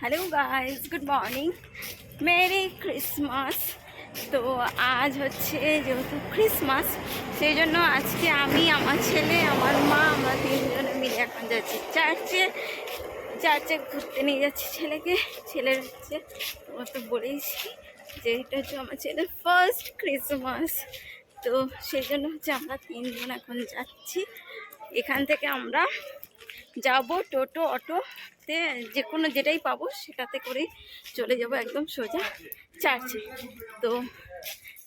Hello guys, good morning, merry Christmas. তো আজ হচ্ছে যেহেতু ক্রিসমাস, সেই জন্য আজকে আমি, আমার ছেলে, আমার মা, আমরা তিনজনে মিলে এখন যাচ্ছি চার্চে ঘুরতে নিয়ে যাচ্ছি ছেলেকে। ছেলের হচ্ছে, তোমার তো বলেইছি যে এটা হচ্ছে আমার ছেলের ফার্স্ট ক্রিসমাস। তো সেই জন্য হচ্ছে আমরা তিনজন এখন যাচ্ছি। এখান থেকে আমরা যাব টোটো অটোতে, যে কোনো যেটাই পাবো সেটাতে করেই চলে যাব একদম সোজা চার্চে। তো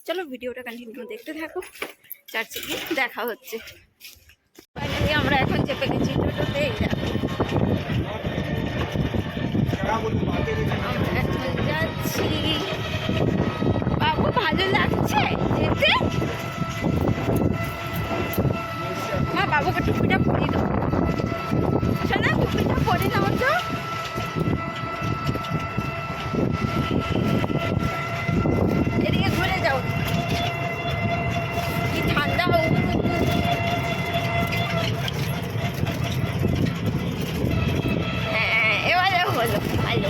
চলো ভিডিওটা কন্টিনিউ দেখতে থাকো, চার্চে গিয়ে দেখা হচ্ছে। ফাইনালি আমরা এখন চেপে গেছি টোটোতে। আমরা এখন যাচ্ছি। বাবু ভালো লাগছে যেতে? মা বাবুকে টুপিটা পরিয়ে দাও, না টুপিটা পরে নাও তো। এদিকে ঘুরে যাও, কি ঠান্ডা। হ্যাঁ, এবারে হলো ভালো।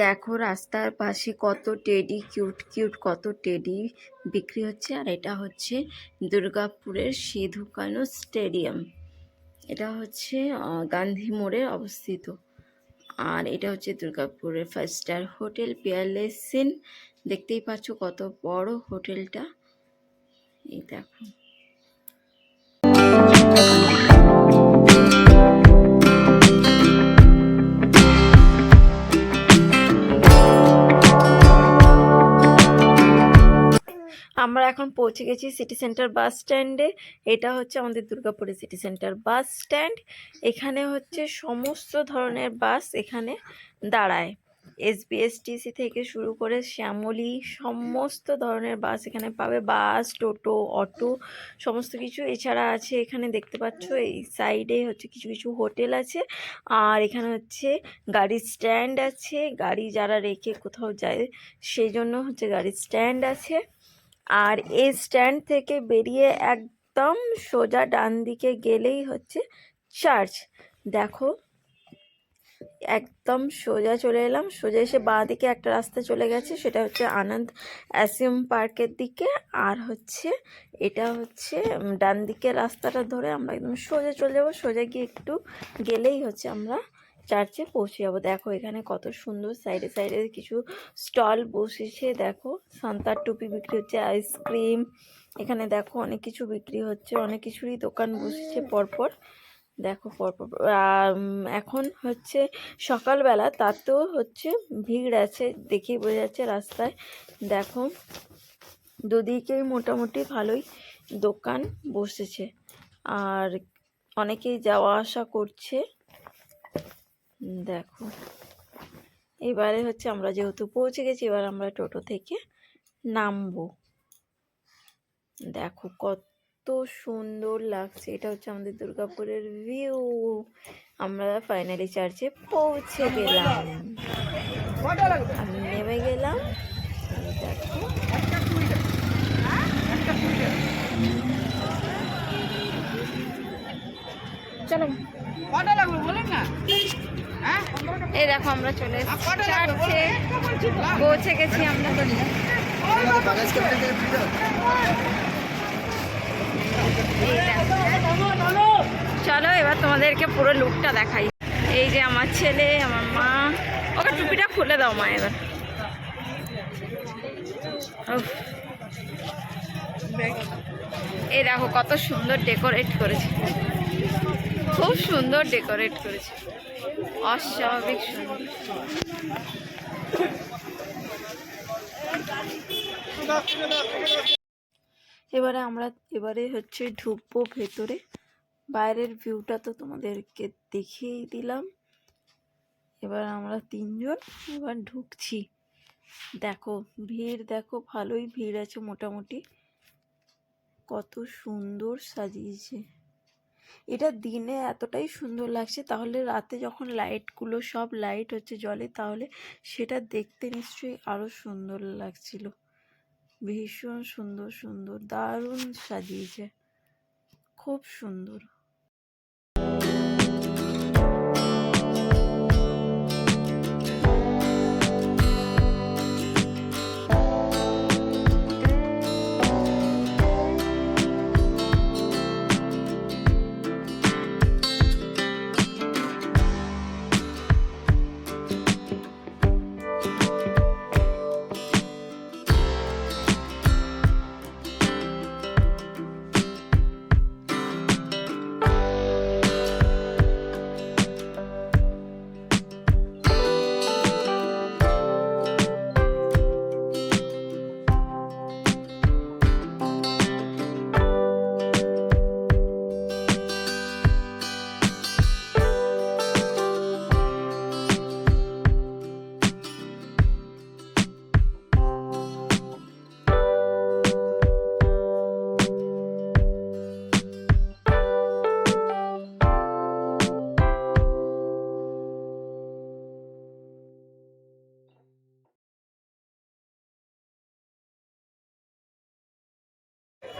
দেখো রাস্তার পাশে কত টেডি, কিউট কিউট কত টেডি বিক্রি হচ্ছে। আর এটা হচ্ছে দুর্গাপুরের সিধু কানু স্টেডিয়াম। এটা হচ্ছে গান্ধী মোড়ে অবস্থিত। আর এটা হচ্ছে দুর্গাপুরের 5 স্টার হোটেল পিয়ারলেস সিন। দেখতেই পাচ্ছ কত বড় হোটেলটা, এই দেখো। আমরা এখন পৌঁছে গেছি সিটি সেন্টার বাস স্ট্যান্ডে। এটা হচ্ছে আমাদের দুর্গাপুরের সিটি সেন্টার বাস স্ট্যান্ড। এখানে হচ্ছে সমস্ত ধরনের বাস এখানে দাঁড়ায়। এসবিএসটিসি থেকে শুরু করে শ্যামলী, সমস্ত ধরনের বাস এখানে পাবে। বাস, টোটো, অটো, সমস্ত কিছু। এছাড়া আছে এখানে দেখতে পাচ্ছ এই সাইডে হচ্ছে কিছু কিছু হোটেল আছে। আর এখানে হচ্ছে গাড়ির স্ট্যান্ড আছে, গাড়ি যারা রেখে কোথাও যায় সেই জন্য হচ্ছে গাড়ির স্ট্যান্ড আছে। আর এই স্ট্যান্ড থেকে বেরিয়ে একদম সোজা ডান দিকে গেলেই হচ্ছে চার্চ। দেখো একদম সোজা চলে এলাম, সোজা এসে বাঁ দিকে একটা রাস্তা চলে গেছে, সেটা হচ্ছে আনন্দ অ্যাসিউম পার্কের দিকে। আর হচ্ছে এটা হচ্ছে ডান দিকে রাস্তাটা ধরে আমরা একদম সোজা চলে যাবো। সোজা গিয়ে একটু গেলেই হচ্ছে আমরা চার্চে পৌঁছে যাবো। দেখো এখানে কত সুন্দর সাইডে সাইডে কিছু স্টল বসেছে। দেখো সান্তার টুপি বিক্রি হচ্ছে, আইসক্রিম, এখানে দেখো অনেক কিছু বিক্রি হচ্ছে, অনেক কিছুরই দোকান বসেছে পরপর। দেখো পরপর এখন হচ্ছে সকালবেলা, তাতেও হচ্ছে ভিড় আছে, দেখেই বোঝা যাচ্ছে রাস্তায়। দেখো দুদিকেই মোটামুটি ভালোই দোকান বসেছে, আর অনেকেই যাওয়া আসা করছে। দেখো এবারে হচ্ছে আমরা যেহেতু পৌঁছে গেছি, এবার আমরা টোটো থেকে নামবো। দেখো কত সুন্দর লাগছে, এটা হচ্ছে আমাদের দুর্গাপুরের ভিউ। আমরা ফাইনালি চার্চে পৌঁছে গেলাম, আমি নেমে গেলাম। দেখো চলো, এই দেখো আমরা চলে চার্চে পৌঁছে গেছি আমরা। চলো এবার তোমাদেরকে পুরো লুকটা দেখাই। এই যে আমার ছেলে, আমার মা। ওকে টুপিটা খুলে দাও মা এবার। এই দেখো কত সুন্দর ডেকোরেট করেছে, খুব সুন্দর ডেকোরেট করেছে, অস্বাভাবিক সুন্দর। এবারে হচ্ছে ঢুকবো ভেতরে। বাইরের ভিউটা তো তোমাদেরকে দেখিয়েই দিলাম। এবার আমরা তিনজন এবার ঢুকছি। দেখো ভিড়, দেখো ভালোই ভিড় আছে মোটামুটি। কত সুন্দর সাজিয়েছে, এটা দিনে এতটাই সুন্দর লাগছে, তাহলে রাতে যখন লাইটগুলো সব লাইট হচ্ছে জলে, তাহলে সেটা দেখতে নিশ্চয়ই আরো সুন্দর লাগছিল। ভীষণ সুন্দর সুন্দর, দারুণ সাজিয়েছে। খুব সুন্দর।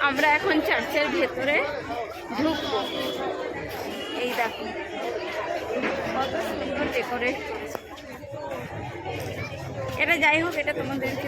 আমরা এখন চার্চের ভেতরে ঢুকবো। এই দেখো কত সুন্দর ডেকোরেট। এটা যাই হোক, এটা তোমাদেরকে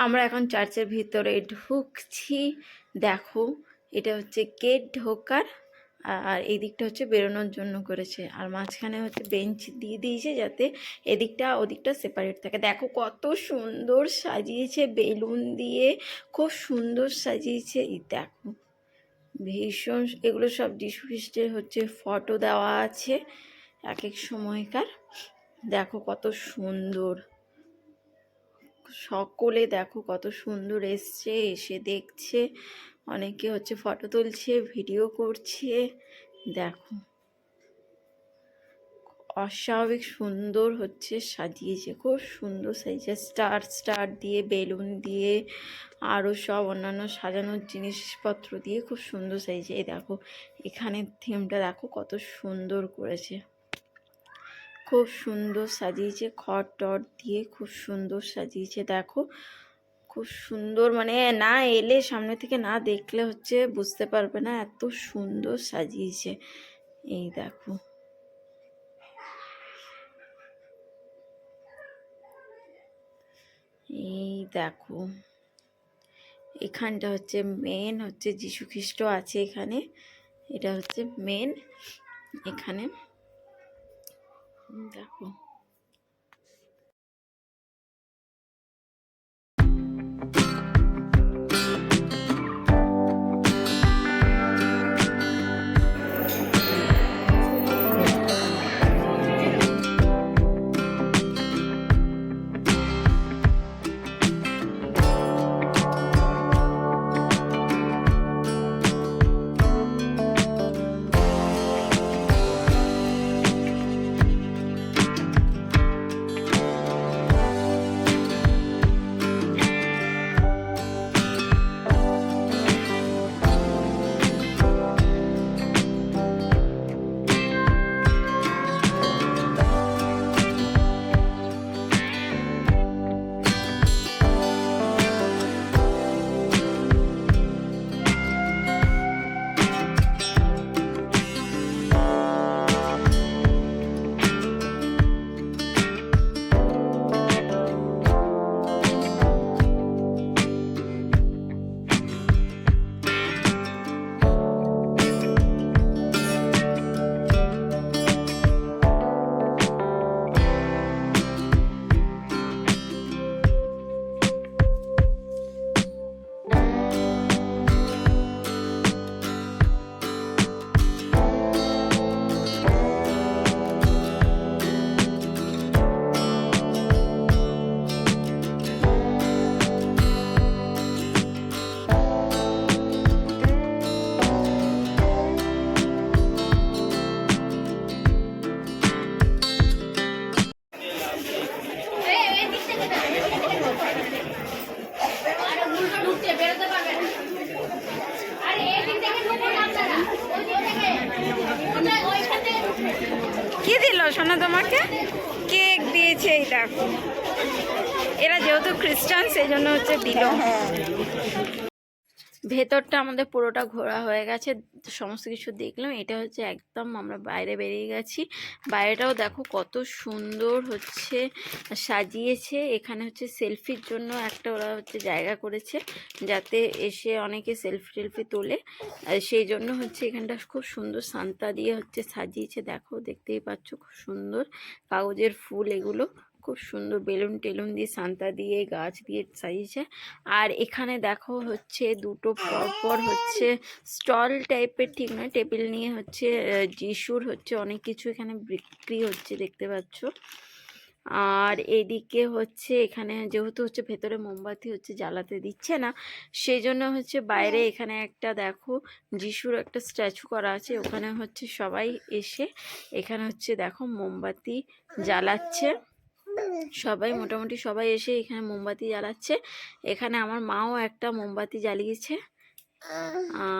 আমরা এখন চার্চের ভিতরে ঢুকছি। দেখো এটা হচ্ছে গেট ঢোকার, আর এই দিকটা হচ্ছে বেরোনোর জন্য করেছে, আর মাঝখানে হচ্ছে বেঞ্চ দিয়ে দিয়েছে যাতে এদিকটা ওদিকটা সেপারেট থাকে। দেখো কত সুন্দর সাজিয়েছে বেলুন দিয়ে, খুব সুন্দর সাজিয়েছে। এই দেখো ভীষণ, এগুলো সব যীশু খ্রিস্টের হচ্ছে ফটো দেওয়া আছে এক এক সময়কার। দেখো কত সুন্দর, সকলে দেখো কত সুন্দর এসছে, এসে দেখছে, অনেকে হচ্ছে ফটো তুলছে, ভিডিও করছে। দেখো অস্বাভাবিক সুন্দর হচ্ছে সাজিয়েছে, খুব সুন্দর সাজিয়েছে, স্টার স্টার দিয়ে, বেলুন দিয়ে, আরও সব অন্যান্য সাজানোর জিনিসপত্র দিয়ে খুব সুন্দর সাজিয়েছে। এই দেখো এখানে থিমটা দেখো কত সুন্দর করেছে, খুব সুন্দর সাজিয়েছে, খড় টড় দিয়ে খুব সুন্দর সাজিয়েছে। দেখো খুব সুন্দর, মানে না এলে সামনে থেকে না দেখলে হচ্ছে বুঝতে পারবে না, এত সুন্দর সাজিয়েছে। এই দেখো এই দেখো এখানটা হচ্ছে মেন হচ্ছে যীশু খ্রিস্ট আছে এখানে, এটা হচ্ছে মেন এখানে। দেখো কি দিল সোনা তোমাকে? কেক দিয়েছে, এই দেখো। এরা যেহেতু খ্রিস্টান সেই জন্য হচ্ছে দিল। ভেতরটা আমাদের পুরোটা ঘোরা হয়ে গেছে, সমস্ত কিছু দেখলাম। এটা হচ্ছে একদম আমরা বাইরে বেরিয়ে গেছি। বাইরেটাও দেখো কত সুন্দর হচ্ছে সাজিয়েছে। এখানে হচ্ছে সেলফির জন্য একটা ওরা হচ্ছে জায়গা করেছে, যাতে এসে অনেকে সেলফি টেলফি তোলে। আর সেই জন্য হচ্ছে এখানটা খুব সুন্দর সান্তা দিয়ে হচ্ছে সাজিয়েছে। দেখো, দেখতেই পাচ্ছ খুব সুন্দর কাগজের ফুল, এগুলো খুব সুন্দর বেলুন টেলুন দিয়ে সান্তা দিয়ে গাছ দিয়ে সাজিয়েছে। আর এখানে দেখো হচ্ছে দুটো পরপর হচ্ছে স্টল টাইপের, ঠিক নয়, টেবিল নিয়ে হচ্ছে যিশুর হচ্ছে অনেক কিছু এখানে বিক্রি হচ্ছে, দেখতে পাচ্ছ। আর এদিকে হচ্ছে এখানে যেহেতু হচ্ছে ভেতরে মোমবাতি হচ্ছে জ্বালাতে দিচ্ছে না, সেই জন্য হচ্ছে বাইরে এখানে একটা দেখো যিশুর একটা স্ট্যাচু করা আছে, ওখানে হচ্ছে সবাই এসে এখানে হচ্ছে দেখো মোমবাতি জ্বালাচ্ছে। সবাই মোটামুটি সবাই এসে এখানে মোমবাতি জ্বালাচ্ছে। এখানে আমার মাও একটা মোমবাতি জ্বালিয়েছে।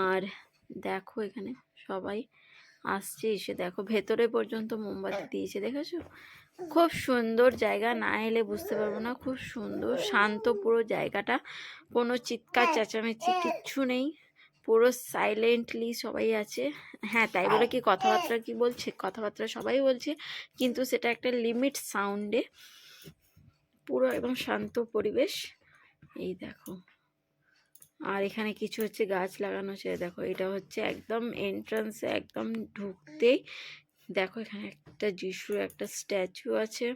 আর দেখো এখানে সবাই আসছে, এসে দেখো ভেতরে পর্যন্ত মোমবাতি দিয়েছে, দেখেছো? খুব সুন্দর জায়গা, না এলে বুঝতে পারবো না। খুব সুন্দর শান্ত পুরো জায়গাটা, কোনো চিৎকার চেঁচামেচি কিচ্ছু নেই, পুরো সাইলেন্টলি সবাই আছে। হ্যাঁ, তাই বলে কি কথাবার্তা কি বলছে, কথাবার্তা সবাই বলছে, কিন্তু সেটা একটা লিমিট সাউন্ডে, পুরো একদম শান্ত পরিবেশ। এই দেখো, আর এখানে কিছু হচ্ছে গাছ লাগানো আছে, দেখো এটা হচ্ছে একদম এন্ট্রান্সে, একদম ঢুকতেই দেখো এখানে একটা যিশুর একটা স্ট্যাচু আছে।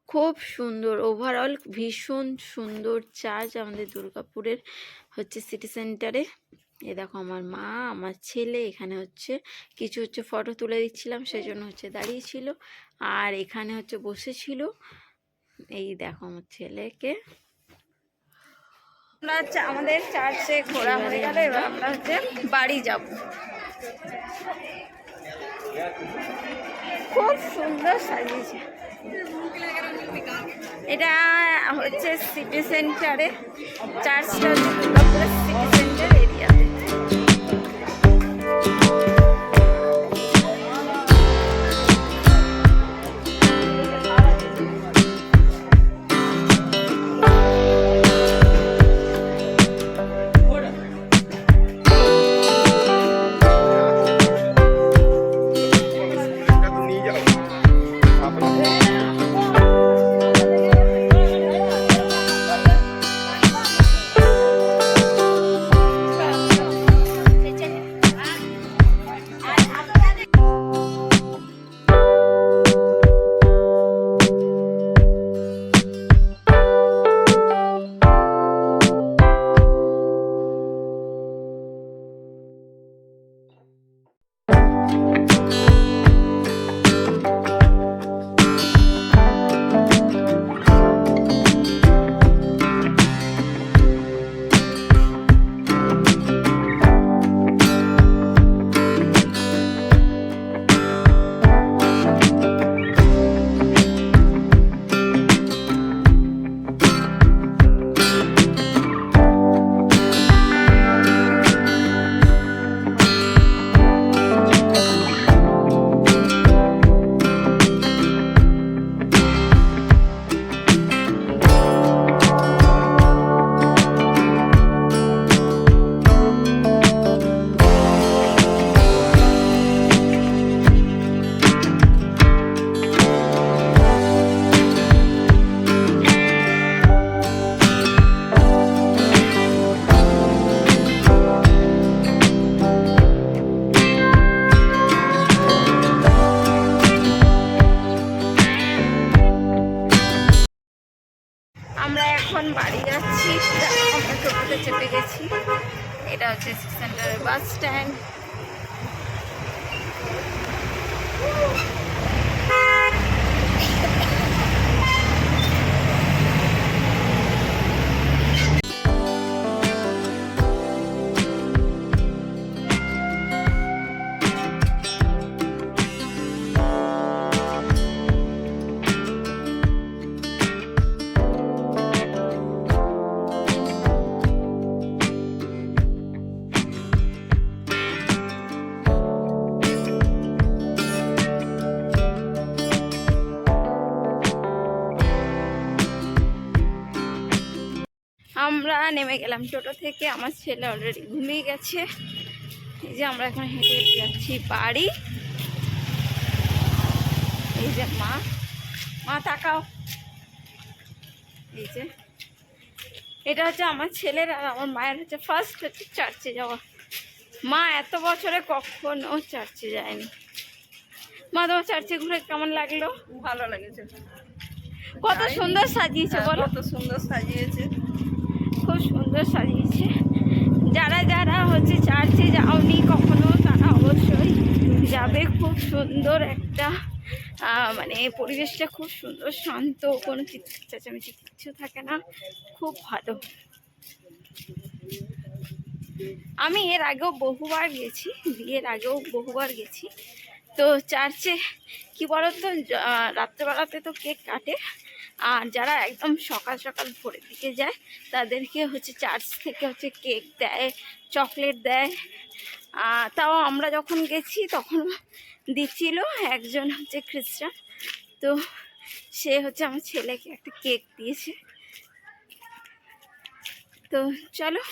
খুব সুন্দর, ওভারঅল ভীষণ সুন্দর চার্চ আমাদের দুর্গাপুরের হচ্ছে সিটি সেন্টারে। এ দেখো আমার মা, আমার ছেলে এখানে হচ্ছে কিছু হচ্ছে ফটো তুলে দিচ্ছিলাম, সেই জন্য হচ্ছে দাঁড়িয়েছিল, আর এখানে হচ্ছে বসেছিল। এই দেখো আমার ছেলেকে। আমরা আমাদের চার্চে ঘোরা হয়ে গেল, এবার আমরা হচ্ছে বাড়ি যাব। খুব সুন্দর সাজিয়েছে। এটা হচ্ছে সিটি সেন্টারে, চার্চটা দুর্গাপুরের সিটি সেন্টার এরিয়াতে। আমরা এখন বাড়ি যাচ্ছি, আমরা টোটোতে চেপে গেছি। এটা হচ্ছে সিটি সেন্টারের বাস স্ট্যান্ড। আমরা নেমে গেলাম টোটো থেকে। আমার ছেলে অলরেডি ঘুমিয়ে গেছে। এই যে আমরা এখন হেঁটে হেঁটে যাচ্ছি বাড়ি। এই যে মা, মা তাকাও, এই যে এটা হচ্ছে আমার ছেলের আর আমার মায়ের হচ্ছে ফার্স্ট হচ্ছে চার্চে যাওয়া। মা এত বছরে কখনো চার্চে যায়নি। মা তোমার চার্চে ঘুরে কেমন লাগলো? ভালো লেগেছে। কত সুন্দর সাজিয়েছে বলো? কত সুন্দর সাজিয়েছে, খুব সুন্দর সাজিয়েছে। যারা যারা হচ্ছে চার্চে যাওনি কখনো তারা অবশ্যই যাবে। খুব সুন্দর একটা মানে পরিবেশটা খুব সুন্দর, শান্ত, কোনো চেঁচামেচি কিছু থাকে না, খুব ভালো। আমি এর আগেও বহুবার গেছি, বিয়ের আগেও বহুবার গেছি। তো চার্চে কি বলতো, রাত্রেবেলাতে তো কেক কাটে, আর যারা একদম সকাল সকাল ভোরের দিকে যায় তাদেরকে হচ্ছে চার্চ থেকে হচ্ছে কেক দেয়, চকলেট দেয়। তাও আমরা যখন গেছি তখন দিচ্ছিল একজন হচ্ছে খ্রিস্টান, তো সে হচ্ছে আমার ছেলেকে একটা কেক দিয়েছে। তো চলো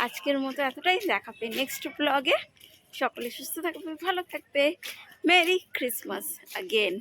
আজকের মতো এতটাই, দেখাবে নেক্সট ব্লগে। সকলে সুস্থ থাকবে, ভালো থাকবে। Merry Christmas again.